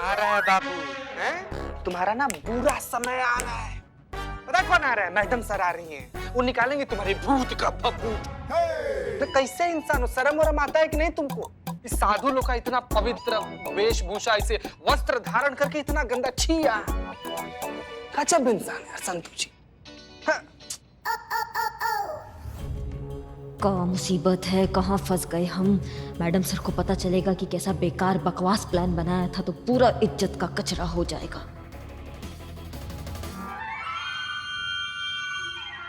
आ रहा है बाबू, हैं? तुम्हारा ना बुरा समय आ रहा है। पता कौन आ रहा है? मैडम सर आ रही हैं। वो निकालेंगे तुम्हारी भूत का भभूत। तो कैसे इंसान हो? शर्म वरम आता है कि नहीं तुमको? इस साधु लोग का इतना पवित्र वेशभूषा, इसे वस्त्र धारण करके इतना गंदा, छी यार। गजब इंसान है संतु जी। हाँ। का मुसीबत है, कहाँ फंस गए हम। मैडम सर को पता चलेगा कि कैसा बेकार बकवास प्लान बनाया था तो पूरा इज्जत का कचरा हो जाएगा।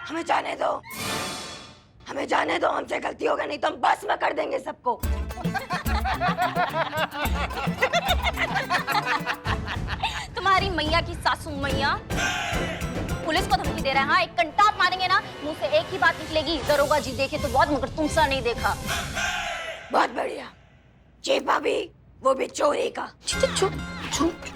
हमें जाने दो, हमें जाने दो, हमसे गलती होगा नहीं तो हम बस में कर देंगे सबको। तुम्हारी मैया की सासू मैया पुलिस को धमकी दे रहा है। हाँ, एक कंटा आप मारेंगे ना, मुंह से एक ही बात निकलेगी, दरोगा जी देखे तो बहुत मगर तुमसा नहीं देखा। बहुत बढ़िया। चीफ भाभी, वो भी चोरी का।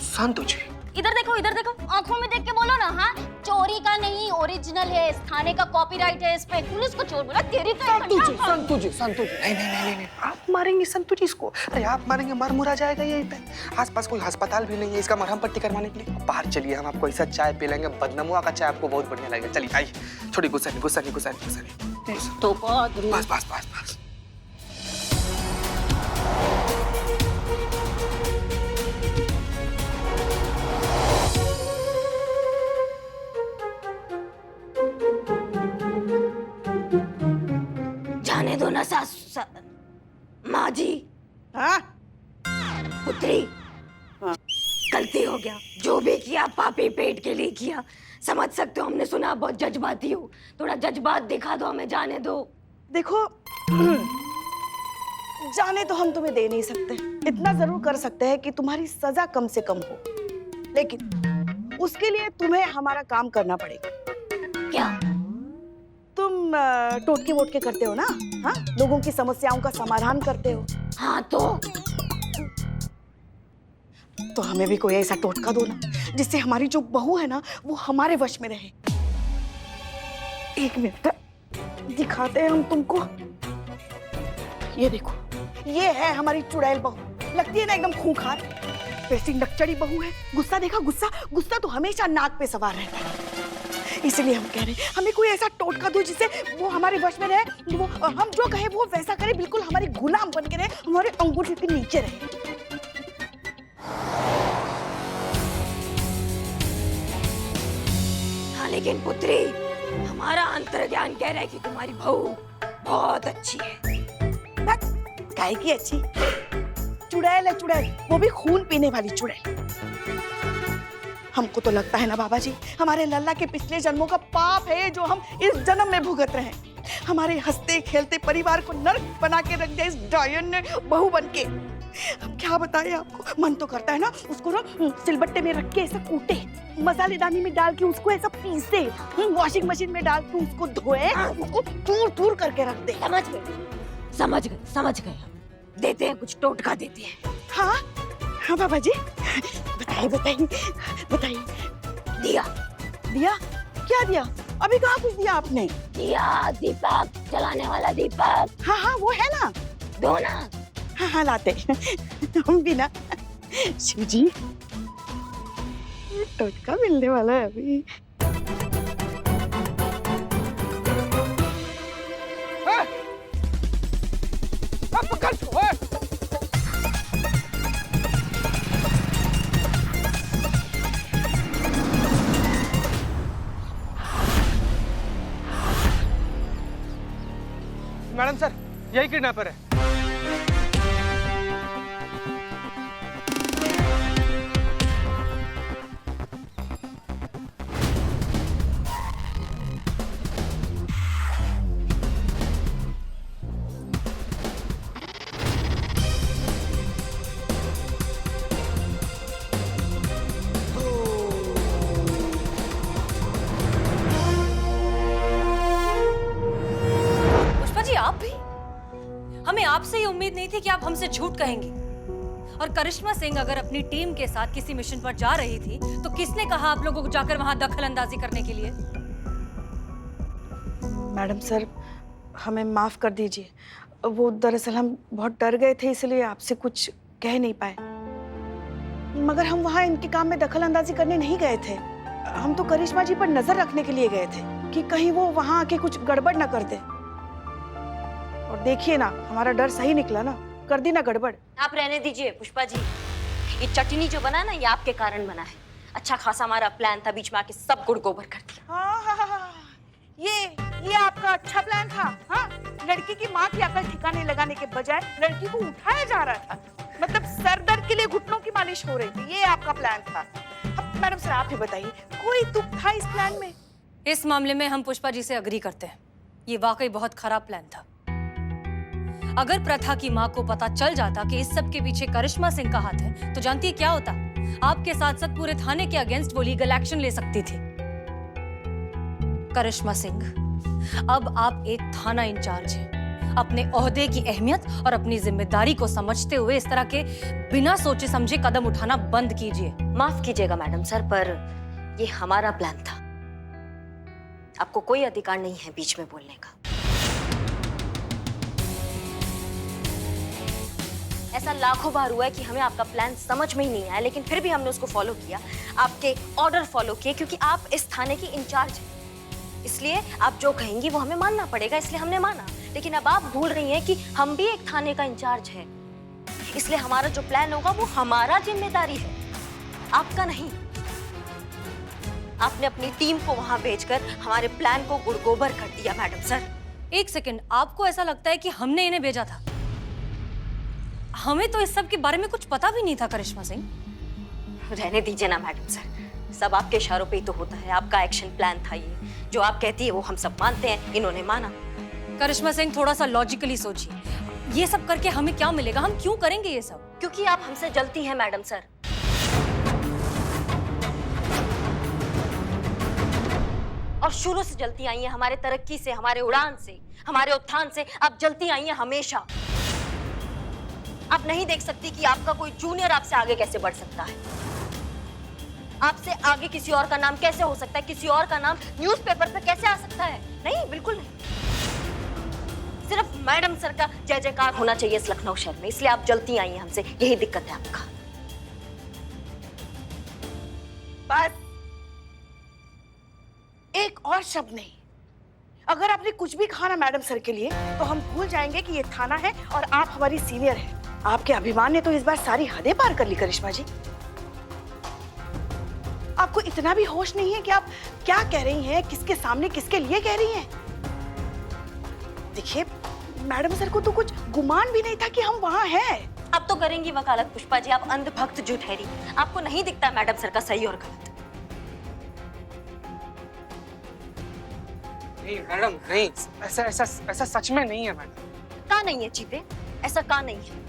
संतु जी, इधर देखो, इधर देखो, आंखों में देख के बोलो ना। हाँ, चोरी का नहीं, ओरिजिनल है, इस थाने का कॉपीराइट है इस पे। पुलिस को चोर बोला, तेरी तो संतु जी, संतु जी, संतु जी। नहीं नहीं नहीं नहीं, आप मारेंगे संतु जी इसको? अरे आप मारेंगे, मर मुरा जाएगा यहीं पे। आसपास कोई अस्पताल भी नहीं है इसका मरहम पट्टी करवाने के लिए। बाहर चलिए, हम आपको ऐसा चाय पिलाएंगे, बदनमुआ का चाय, आपको बहुत बढ़िया लगेगा। चलिए आइए। छोड़ी, गुस्सा नहीं, गुस्सा नहीं, गुस्सा नहीं, गुस्सा नहीं। तो बहुत बस बस बस बस। जाने दो ना माँ जी। हाँ? पुत्री, गलती हो गया। जो भी किया पापी पेट के लिए किया। समझ सकते हो, हमने सुना बहुत जज्बाती हो, थोड़ा जज्बात दिखा दो, हमें जाने दो। देखो, जाने तो हम तुम्हें दे नहीं सकते। इतना जरूर कर सकते हैं कि तुम्हारी सजा कम से कम हो, लेकिन उसके लिए तुम्हें हमारा काम करना पड़ेगा। क्या? तुम टोटके वोटके करते हो ना? हाँ, लोगों की समस्याओं का समाधान करते हो। हाँ तो हमें भी कोई ऐसा टोटका दो ना, जिससे हमारी जो बहू है ना, वो हमारे वश में रहे। एक मिनट दिखाते हैं हम तुमको। ये देखो, ये है हमारी चुड़ैल बहू। लगती है ना एकदम खूंखार, वैसी नकचड़ी बहू है। गुस्सा देखा? गुस्सा, गुस्सा तो हमेशा नाक पे सवार रहता है। इसलिए हम कह रहे हैं, हमें कोई ऐसा टोटका दो जिससे वो हमारे वश में रहे, वो हम जो कहे वो वैसा करे, बिल्कुल हमारी गुलाम बन के रहे, हमारे अंगूठे के नीचे रहे। हाँ, लेकिन पुत्री, हमारा अंतर्ज्ञान कह रहा है कि तुम्हारी बहू बहुत अच्छी है। काहे की अच्छी? चुड़ैल है चुड़ैल, वो भी खून पीने वाली चुड़ैल। हमको तो लगता है ना बाबा जी, हमारे लल्ला के पिछले जन्मों का पाप है जो हम इस जन्म में भुगत रहे हैं। हमारे हंसते खेलते परिवार को नर्क बना के रख दिया इस डायन ने बहू बन के। हम क्या बताएं आपको, मन तो करता है ना उसको ना सिलबट्टे में रख के ऐसा कूटे, मसालेदानी में डाल के उसको ऐसा पीसे, वॉशिंग मशीन में डाल के उसको धोए, उसको टूर टूर करके रख दे। समझ गए, समझ गए, समझ गए। देते हैं, कुछ टोटका देते हैं। हाँ हाँ बाबा जी, बताइए बताइए बताइए। दिया। दिया? क्या दिया? अभी कहाँ कुछ दिया आपने? दिया, दीपक जलाने वाला दीपक। हाँ हाँ, वो है ना, दो ना। हाँ हाँ लाते हम भी ना। शिव जी, टोटका मिलने वाला है अभी। पकड़ लो, मैडम सर, यही किडनैपर है। आप भी? हमें आपसे ये उम्मीद नहीं थी कि आप हमसे झूठ कहेंगी। और करिश्मा सिंह अगर अपनी टीम के साथ किसी मिशन पर जा रही थी तो किसने कहा आप लोगों को जाकर वहां दखल अंदाजी करने के लिए? मैडम सर, हमें माफ कर दीजिए। वो दरअसल हम बहुत डर गए थे, इसलिए आपसे कुछ कह नहीं पाए। मगर हम वहाँ इनके काम में दखल अंदाजी करने नहीं गए थे। हम तो करिश्मा जी पर नजर रखने के लिए गए थे कि कहीं वो वहाँ आके कुछ गड़बड़ ना कर दे। और देखिए ना, हमारा डर सही निकला ना, कर दी ना गड़बड़। आप रहने दीजिए पुष्पा जी, ये चटनी जो बना ना ये आपके कारण बना है। अच्छा खासा हमारा प्लान था, बीच में आके सब गुड़ गोबर कर दिया। हाँ, ये आपका अच्छा प्लान था। हाँ, लड़की की माँ की अकल ठिकाने लगाने के बजाय लड़की को उठाया जा रहा था। मतलब सर दर्द के लिए घुटनों की मालिश हो रही थी, ये आपका प्लान था। अब मैडम सर आप ही बताइए, कोई तुक था इस प्लान में? इस मामले में हम पुष्पा जी से अग्री करते हैं, ये वाकई बहुत खराब प्लान था। अगर प्रथा की माँ को पता चल जाता कि इस सब के पीछे करिश्मा सिंह का हाथ है, तो जानती है क्या होता? आपके साथ साथ पूरे थाने के अगेंस्ट वो लीगल एक्शन ले सकती थी। करिश्मा सिंह, अब आप एक थाना इंचार्ज हैं। अपने ओहदे की अहमियत और अपनी जिम्मेदारी को समझते हुए इस तरह के बिना सोचे समझे कदम उठाना बंद कीजिए। माफ कीजिएगा मैडम सर, पर ये हमारा प्लान था। आपको कोई अधिकार नहीं है बीच में बोलने का। ऐसा लाखों बार हुआ है कि हमें आपका प्लान समझ में ही नहीं आया, लेकिन फिर भी हमने उसको फॉलो किया, आपके ऑर्डर फॉलो किए, क्योंकि आप इस थाने की इंचार्ज हैं। इसलिए आप जो कहेंगी वो हमें मानना पड़ेगा, इसलिए हमने माना। लेकिन अब आप भूल रही हैं कि हम भी एक थाने का इंचार्ज है, इसलिए हमारा जो प्लान होगा वो हमारा जिम्मेदारी है, आपका नहीं। आपने अपनी टीम को वहां भेजकर हमारे प्लान को गुड़गोबर कर दिया मैडम सर। एक सेकंड, आपको ऐसा लगता है कि हमने इन्हें भेजा था? हमें तो इस सब के बारे में कुछ पता भी नहीं था करिश्मा सिंह। रहने दीजिए ना मैडम सर, सब आपके इशारों पे ही तो होता है। आपका एक्शन प्लान था ये, जो आप कहती है वो हम सब मानते हैं, इन्होंने माना। करिश्मा सिंह, थोड़ा सा लॉजिकली सोचिए, ये सब करके हमें क्या मिलेगा? हम क्यों करेंगे ये सब? क्योंकि आप हमसे जलती हैं मैडम सर। और शुरू से जलती आई हैं, हमारे तरक्की से, हमारे उड़ान से, हमारे उत्थान से आप जलती आई हैं हमेशा। आप नहीं देख सकती कि आपका कोई जूनियर आपसे आगे कैसे बढ़ सकता है? आपसे आगे किसी और का नाम कैसे हो सकता है? किसी और का नाम न्यूज़पेपर पे कैसे आ सकता है? नहीं, बिल्कुल नहीं। सिर्फ मैडम सर का जय जयकार होना चाहिए इस लखनऊ शहर में, इसलिए आप जलती आई हैं हमसे, यही दिक्कत है आपका। बस एक और शब्द नहीं। अगर आपने कुछ भी कहा ना मैडम सर के लिए, तो हम भूल जाएंगे कि ये थाना है और आप हमारी सीनियर हैं। आपके अभिमान ने तो इस बार सारी हदें पार कर ली करिश्मा जी। आपको इतना भी होश नहीं है कि आप क्या कह रही हैं, किसके सामने, किसके लिए कह रही हैं? देखिए, मैडम सर को तो कुछ गुमान भी नहीं था कि हम वहाँ हैं। अब तो करेंगी वकालत पुष्पा जी, आप अंधभक्त जो ठहरी। आपको नहीं दिखता मैडम सर का सही और गलत? नहीं मैडम, नहीं, ऐसा सच में नहीं है मैडम। का नहीं है चीते, ऐसा का नहीं है?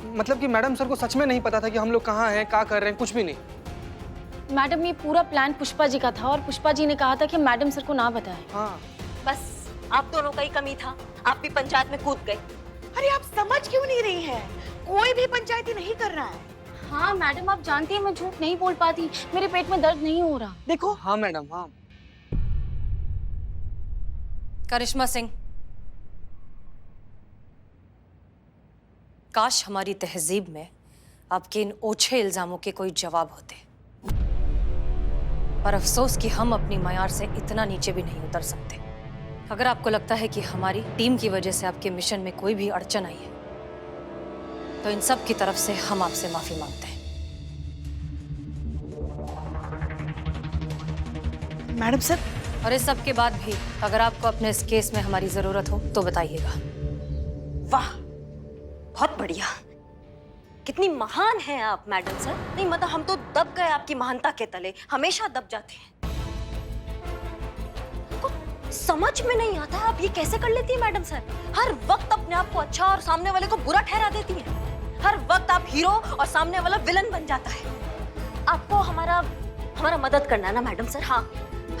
मतलब कि मैडम सर को सच में नहीं पता था कि हम लोग कहाँ हैं, क्या कर रहे हैं, कुछ भी नहीं। मैडम, ये पूरा प्लान पुष्पा जी का था और पुष्पा जी ने कहा था कि मैडम सर को ना बताएं। हाँ, बस आप दोनों का ही कमी था, आप भी पंचायत में कूद गए। अरे आप समझ क्यों नहीं रही हैं? कोई भी पंचायती नहीं कर रहा है। हाँ मैडम, आप जानती हैं मैं झूठ नहीं बोल पाती, मेरे पेट में दर्द नहीं हो रहा। देखो। हाँ मैडम, हाँ। करिश्मा सिंह, काश हमारी तहजीब में आपके इन ओछे इल्जामों के कोई जवाब होते, पर अफसोस कि हम अपनी मयार से इतना नीचे भी नहीं उतर सकते। अगर आपको लगता है कि हमारी टीम की वजह से आपके मिशन में कोई भी अड़चन आई है, तो इन सब की तरफ से हम आपसे माफी मांगते हैं। मैडम सर, और इस सब के बाद भी अगर आपको अपने इस केस में हमारी जरूरत हो तो बताइएगा। वाह, बहुत बढ़िया। कितनी महान हैं आप मैडम सर। नहीं मतलब हम तो दब गए आपकी महानता के तले, हमेशा दब जाते हैं। को समझ में नहीं आता आप ये कैसे कर लेती है मैडम सर। हर वक्त अपने आप को अच्छा और सामने वाले को बुरा ठहरा देती है। हर वक्त आप हीरो और सामने वाला विलन बन जाता है। आपको हमारा मदद करना है ना मैडम सर? हाँ,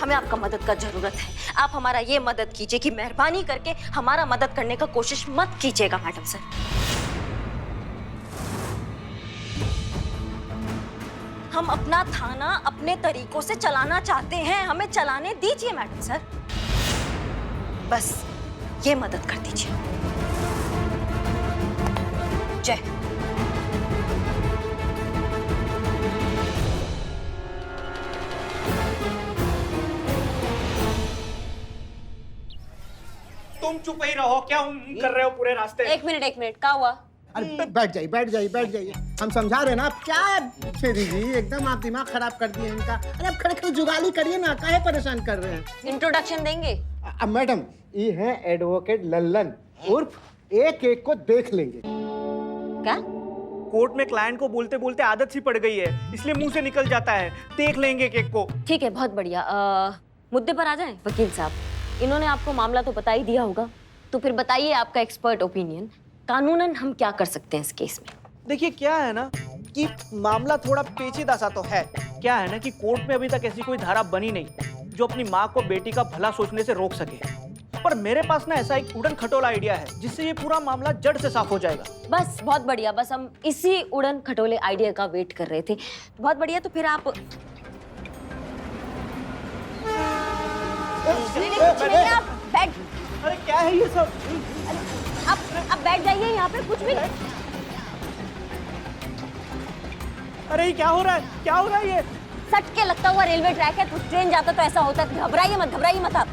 हमें आपका मदद का जरूरत है। आप हमारा ये मदद कीजिए कि मेहरबानी करके हमारा मदद करने का कोशिश मत कीजिएगा मैडम सर। हम अपना थाना अपने तरीकों से चलाना चाहते हैं, हमें चलाने दीजिए मैडम सर। बस ये मदद कर दीजिए। जय। तुम चुप ही रहो, क्या कर रहे हो पूरे रास्ते? एक मिनट, क्या हुआ? अरे बैठ जाइए। हम समझा रहे हैं ना, आप क्या फेरी जी, एकदम आप दिमाग खराब कर दिए इनका। अरे आप खड़े खड़े जुगाली करिए ना, काहे परेशान कर रहे हैं? इंट्रोडक्शन देंगे? अब मैडम, ये है एडवोकेट लल्लन, उर्फ एक एक को देख लेंगे। क्या? कोर्ट में क्लाइंट को बोलते बोलते आदत सी पड़ गई है, इसलिए मुंह से निकल जाता है, देख लेंगे केक को। ठीक है, बहुत बढ़िया। मुद्दे पर आ जाएं वकील साहब। इन्होंने आपको मामला तो बता ही दिया होगा, तो फिर बताइए आपका एक्सपर्ट ओपिनियन, कानूनन हम क्या कर सकते हैं इस केस में? देखिए क्या है ना कि मामला थोड़ा पेचीदा सा तो है। क्या है ना कि कोर्ट में अभी तक ऐसी कोई धारा बनी नहीं जो अपनी माँ को बेटी का भला सोचने से रोक सके, पर मेरे पास ना ऐसा एक उड़न खटोला आइडिया है जिससे ये पूरा मामला जड़ से साफ हो जाएगा। बस बहुत बढ़िया, बस हम इसी उड़न खटोले आइडिया का वेट कर रहे थे। बहुत बढ़िया, तो फिर आप नहीं, आप बैठ, अरे क्या है ये सब? आप बैठ जाइए यहाँ पे, कुछ भी नहीं। अरे ये क्या हो रहा है ये? सट के लगता हुआ रेलवे ट्रैक है, कुछ ट्रेन जाता तो ऐसा होता है। घबराइए मत आप।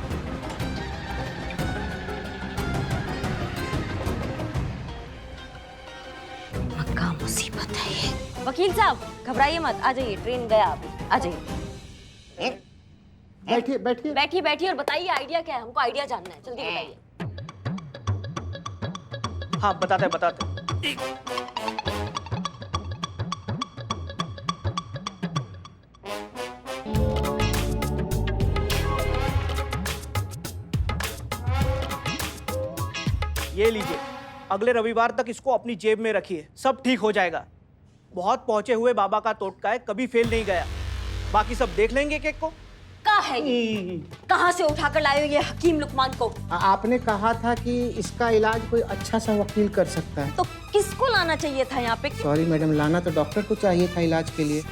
पक्का मुसीबत है ये। वकील साहब घबराइए मत, आ जाइए, ट्रेन गया अभी, आ जाइए। बैठिए और बताइए आइडिया क्या है, हमको आइडिया जानना है, जल्दी बताइए। हाँ बताते। ये लीजिए, अगले रविवार तक इसको अपनी जेब में रखिए, सब ठीक हो जाएगा। बहुत पहुंचे हुए बाबा का टोटका है, कभी फेल नहीं गया। बाकी सब देख लेंगे केक को। कहाँ है ये? कहाँ से उठाकर लाए हो ये हकीम लुकमान को? आपने कहा था कि इसका इलाज कोई अच्छा सा वकील कर सकता है। तो किसको लाना चाहिए था यहाँ पे? सॉरी मैडम, लाना तो डॉक्टर को चाहिए था इलाज के लिए।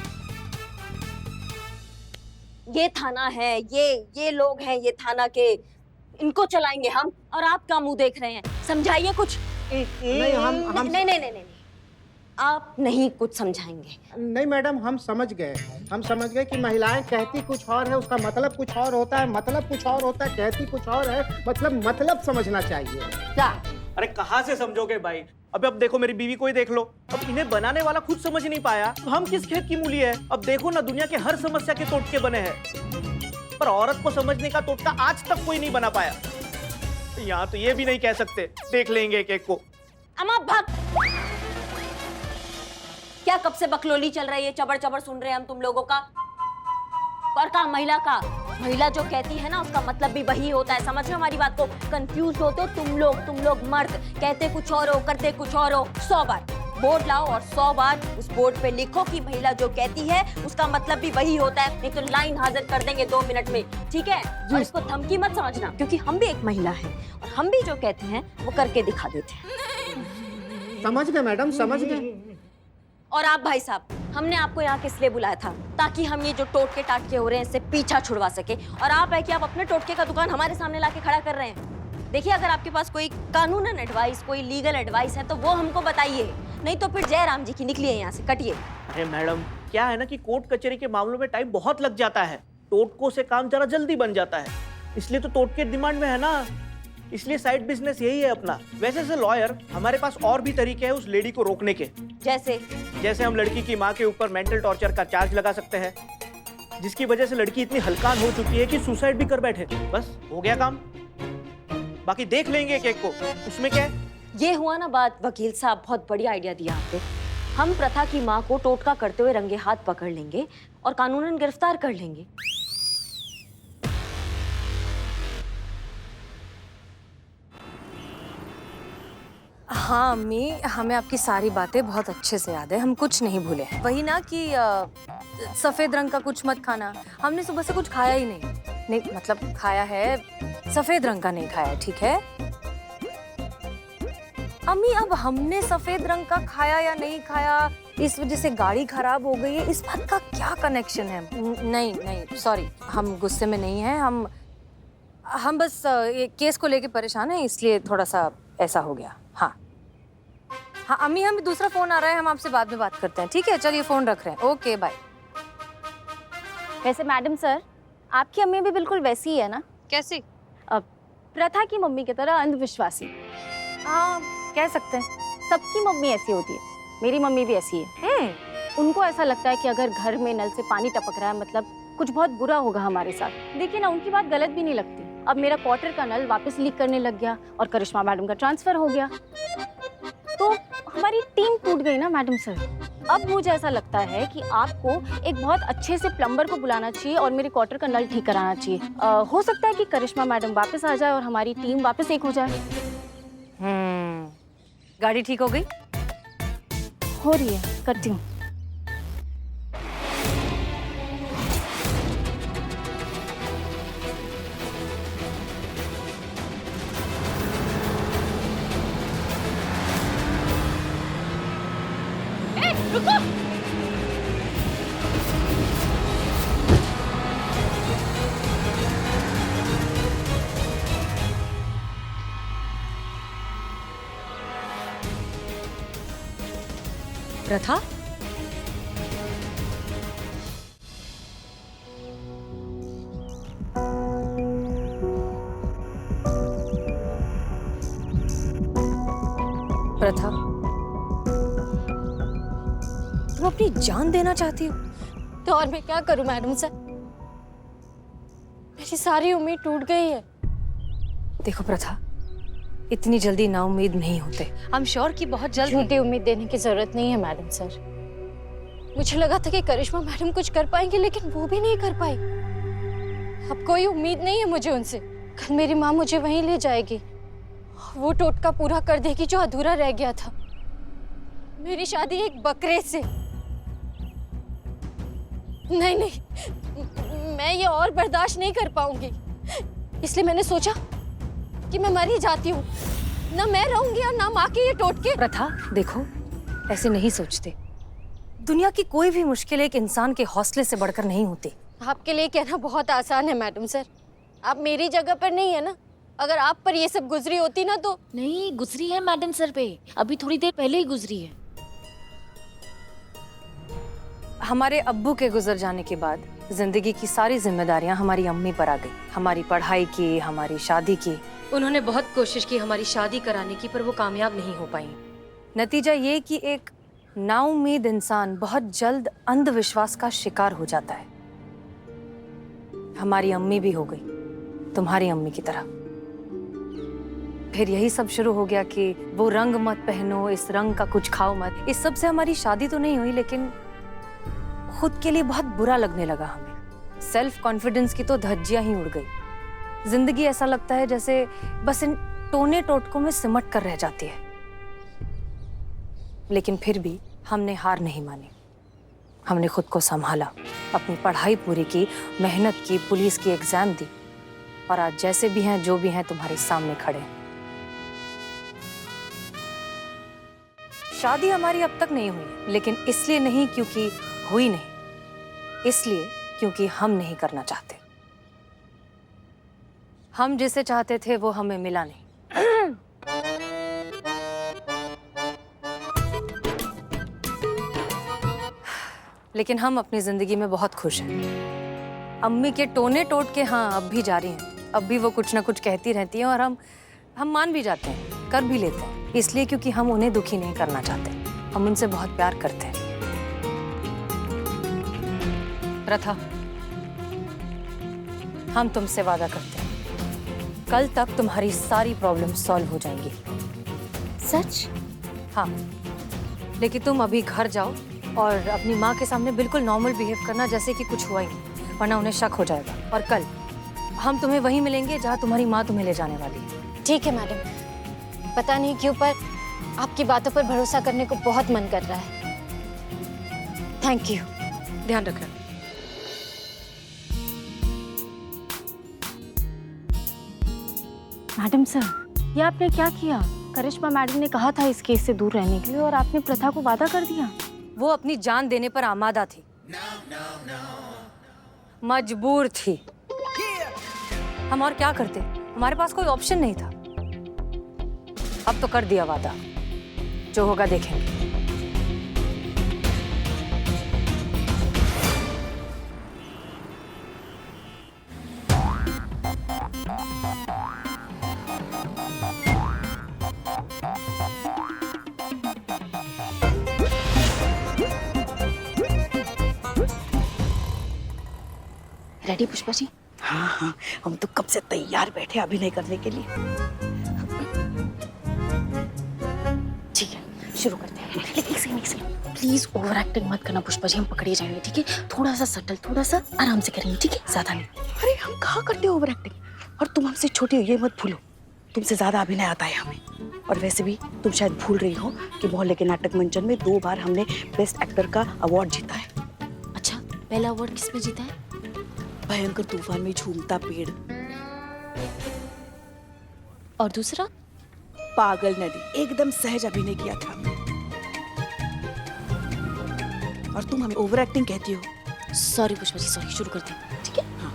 ये थाना है, ये लोग हैं, ये थाना के, इनको चलाएंगे हम, और आप क्या मुंह देख रहे हैं? समझाइए कुछ। नहीं, हम नहीं, आप नहीं कुछ समझाएंगे। नहीं मैडम, हम समझ गए कि महिलाएं कहती कुछ और है, उसका मतलब कुछ और होता है, मतलब कुछ और होता है, कहती कुछ और है, मतलब समझना चाहिए। क्या? अरे कहाँ से समझोगे भाई? अब देखो मेरी बीवी को ही देख लो, अब इन्हें बनाने वाला खुद समझ नहीं पाया तो हम किस खेत की मूली है? अब देखो ना, दुनिया के हर समस्या के टोटके बने हैं, पर औरत को समझने का टोटका आज तक कोई नहीं बना पाया। यहाँ तो ये भी नहीं कह सकते, देख लेंगे एक एक को। अम्मा भाग! क्या कब से बकलोली चल रही है, चबड़ सुन रहे हैं हम तुम लोगों का। और का महिला जो कहती है ना, उसका मतलब भी वही होता है। समझ रहे हो हमारी बात को? कंफ्यूज होते हो तुम लोग मर्द, कहते कुछ और हो, करते कुछ और हो। 100 बार बोर्ड लाओ और 100 बार उस बोर्ड पे लिखो कि महिला जो कहती है उसका मतलब भी वही होता है, नहीं तो लाइन हाजिर कर देंगे 2 मिनट में, ठीक है? और इसको धमकी मत समझना, क्योंकि हम भी एक महिला है और हम भी जो कहते हैं वो करके दिखा देते हैं। समझ गए मैडम, समझ गए। और आप भाई साहब, हमने आपको यहाँ किस लिए बुलाया था? ताकि हम ये जो टोटके टाटके हो रहे हैं इससे पीछा छुड़वा सके। और आप है कि आप अपने टोटके का दुकान हमारे सामने लाके खड़ा कर रहे हैं। देखिए, अगर आपके पास कोई कानूनन एडवाइस, कोई लीगल एडवाइस है तो वो हमको बताइए, नहीं तो फिर जय राम जी की निकलिए यहाँ से, कटिए। अरे मैडम, क्या है ना कि कोर्ट कचहरी के मामलों में टाइम बहुत लग जाता है, टोटकों से काम जरा जल्दी बन जाता है, इसलिए तो टोटके डिमांड में है ना, इसलिए साइड बिजनेस यही है अपना। वैसे से लॉयर हमारे पास और भी तरीके हैं उस लेडी को रोकने के। जैसे हम लड़की की माँ के ऊपर मेंटल टॉर्चर का चार्ज लगा सकते हैं, जिसकी वजह से लड़की इतनी हलकान हो चुकी है कि सुसाइड भी कर बैठे। बस हो गया काम, बाकी देख लेंगे केक को, उसमें क्या है। ये हुआ ना बात। वकील साहब, बहुत बढ़िया आइडिया दिया आपने। हम प्रथा की माँ को टोटका करते हुए रंगे हाथ पकड़ लेंगे और कानूनन गिरफ्तार कर लेंगे। हाँ अम्मी, हमें आपकी सारी बातें बहुत अच्छे से याद है, हम कुछ नहीं भूले। वही ना कि सफेद रंग का कुछ मत खाना, हमने सुबह से कुछ खाया ही नहीं, मतलब खाया है, सफेद रंग का नहीं खाया, ठीक है? अम्मी, अब हमने सफेद रंग का खाया या नहीं खाया, इस वजह से गाड़ी खराब हो गई है, इस बात का क्या कनेक्शन है? नहीं, सॉरी, हम गुस्से में नहीं हैं, हम बस ये केस को लेके परेशान हैं, इसलिए थोड़ा सा ऐसा हो गया। हाँ अम्मी, हमें दूसरा फोन आ रहा है, हम आपसे बाद में बात करते हैं, ठीक है? चलिए फोन रख रहे हैं, ओके बाय। वैसे मैडम सर, आपकी अम्मी भी बिल्कुल वैसी ही है ना? कैसी? अब प्रथा की मम्मी की तरह अंधविश्वासी। हाँ, कह सकते हैं। सबकी मम्मी ऐसी होती है, मेरी मम्मी भी ऐसी है। उनको ऐसा लगता है कि अगर घर में नल से पानी टपक रहा है मतलब कुछ बहुत बुरा होगा हमारे साथ। देखिए ना, उनकी बात गलत भी नहीं लगती। अब मेरा क्वार्टर का नल वापस लीक करने लग गया और करिश्मा मैडम का ट्रांसफर हो गया, तो हमारी टीम टूट गई ना मैडम सर। अब मुझे ऐसा लगता है कि आपको एक बहुत अच्छे से प्लम्बर को बुलाना चाहिए और मेरे क्वार्टर का नल ठीक कराना चाहिए। हो सकता है कि करिश्मा मैडम वापस आ जाए और हमारी टीम वापस एक हो जाए। गाड़ी ठीक हो गई? हो रही है, करती हूँ। रुको! प्रथा? प्रथा, तुम अपनी जान देना चाहती हो? तो और मैं क्या करूं मैडम सर, मेरी सारी उम्मीद टूट गई है। देखो प्रथा, इतनी जल्दी ना उम्मीद नहीं होते। आई एम श्योर कि बहुत जल्द। झूठी उम्मीद देने की जरूरत नहीं है मैडम सर। मुझे लगा था कि करिश्मा मैडम कुछ कर पाएंगे, लेकिन वो भी नहीं कर पाई। अब कोई उम्मीद नहीं है मुझे उनसे। कल मेरी माँ मुझे वहीं ले जाएगी, वो टोटका पूरा कर देगी जो अधूरा रह गया था। मेरी शादी एक बकरे से। नहीं नहीं, मैं ये और बर्दाश्त नहीं कर पाऊंगी। इसलिए मैंने सोचा कि मैं मर ही जाती हूँ, ना मैं रहूंगी और ना माँ के ये टोटके। प्रथा देखो, ऐसे नहीं सोचते। दुनिया की कोई भी मुश्किल एक इंसान के हौसले से बढ़कर नहीं होती। आपके लिए कहना बहुत आसान है मैडम सर, आप मेरी जगह पर नहीं है ना। अगर आप पर ये सब गुजरी होती ना तो। नहीं गुजरी है मैडम सर पे, अभी थोड़ी देर पहले ही गुजरी है। हमारे अब्बू के गुजर जाने के बाद जिंदगी की सारी जिम्मेदारियां हमारी अम्मी पर आ गई। हमारी पढ़ाई की, हमारी शादी की। उन्होंने बहुत कोशिश की हमारी शादी कराने की, पर वो कामयाब नहीं हो पाई। नतीजा ये कि एक नाउम्मीद इंसान बहुत जल्द अंधविश्वास का शिकार हो जाता है। हमारी अम्मी भी हो गई तुम्हारी अम्मी की तरह। फिर यही सब शुरू हो गया कि वो रंग मत पहनो, इस रंग का कुछ खाओ मत। इस सब से हमारी शादी तो नहीं हुई, लेकिन खुद के लिए बहुत बुरा लगने लगा हमें। सेल्फ कॉन्फिडेंस की तो धज्जियां ही उड़ गई। जिंदगी ऐसा लगता है जैसे बस इन टोने टोटकों में सिमट कर रह जाती है। लेकिन फिर भी हमने हार नहीं मानी। हमने खुद को संभाला, अपनी पढ़ाई पूरी की, मेहनत की, पुलिस की एग्जाम दी, और आज जैसे भी हैं, जो भी हैं, तुम्हारे सामने खड़े हैं। शादी हमारी अब तक नहीं हुई, लेकिन इसलिए नहीं क्योंकि हुई नहीं, इसलिए क्योंकि हम नहीं करना चाहते। हम जिसे चाहते थे वो हमें मिला नहीं। लेकिन हम अपनी जिंदगी में बहुत खुश हैं। अम्मी के टोने टोट के हाँ अब भी जारी हैं। अब भी वो कुछ ना कुछ कहती रहती हैं और हम मान भी जाते हैं, कर भी लेते हैं, इसलिए क्योंकि हम उन्हें दुखी नहीं करना चाहते। हम उनसे बहुत प्यार करते हैं। प्रथा, हम तुमसे वादा करते हैं, कल तक तुम्हारी सारी प्रॉब्लम सॉल्व हो जाएंगी। सच? हाँ, लेकिन तुम अभी घर जाओ और अपनी माँ के सामने बिल्कुल नॉर्मल बिहेव करना, जैसे कि कुछ हुआ ही नहीं, वरना उन्हें शक हो जाएगा। और कल हम तुम्हें वहीं मिलेंगे जहाँ तुम्हारी माँ तुम्हें ले जाने वाली है। ठीक है मैडम, पता नहीं क्यों पर आपकी बातों पर भरोसा करने को बहुत मन कर रहा है। Thank you. ध्यान रखना। मैडम सर, ये आपने क्या किया? करिश्मा मैडम ने कहा था इस केस से दूर रहने के लिए, और आपने प्रथा को वादा कर दिया। वो अपनी जान देने पर आमादा थी, मजबूर थी। हम और क्या करते, हमारे पास कोई ऑप्शन नहीं था। अब तो कर दिया वादा, जो होगा देखेंगे। रेडी पुष्पा जी? हाँ हाँ, हम तो कब से तैयार बैठे अभिनय करने के लिए। ठीक है, शुरू करते हैं। लेकिन एक सेकंड प्लीज ओवर एक्टिंग मत करना पुष्पा जी, हम पकड़े जाएंगे। ठीक है, थोड़ा सा सटल, थोड़ा सा आराम से करेंगे। ठीक है, ज्यादा नहीं। अरे हम कहाँ करते ओवर एक्टिंग, और तुम हमसे छोटी हो ये मत भूलो, तुमसे ज्यादा अभिनय आता है हमें। और वैसे भी तुम शायद भूल रही हो कि मोहल्ले के नाटक मंचन में 2 बार हमने बेस्ट एक्टर का अवार्ड जीता है। अच्छा, पहला अवार्ड किसमें जीता है? भयंकर तूफान में झूमता पेड़, और दूसरा? पागल नदी। एकदम सहज अभिनय किया था हमने। और तुम हमें ओवर एक्टिंग कहती हो। Sorry Pushpa ji, sorry. शुरू करते हैं। ठीक है, हाँ।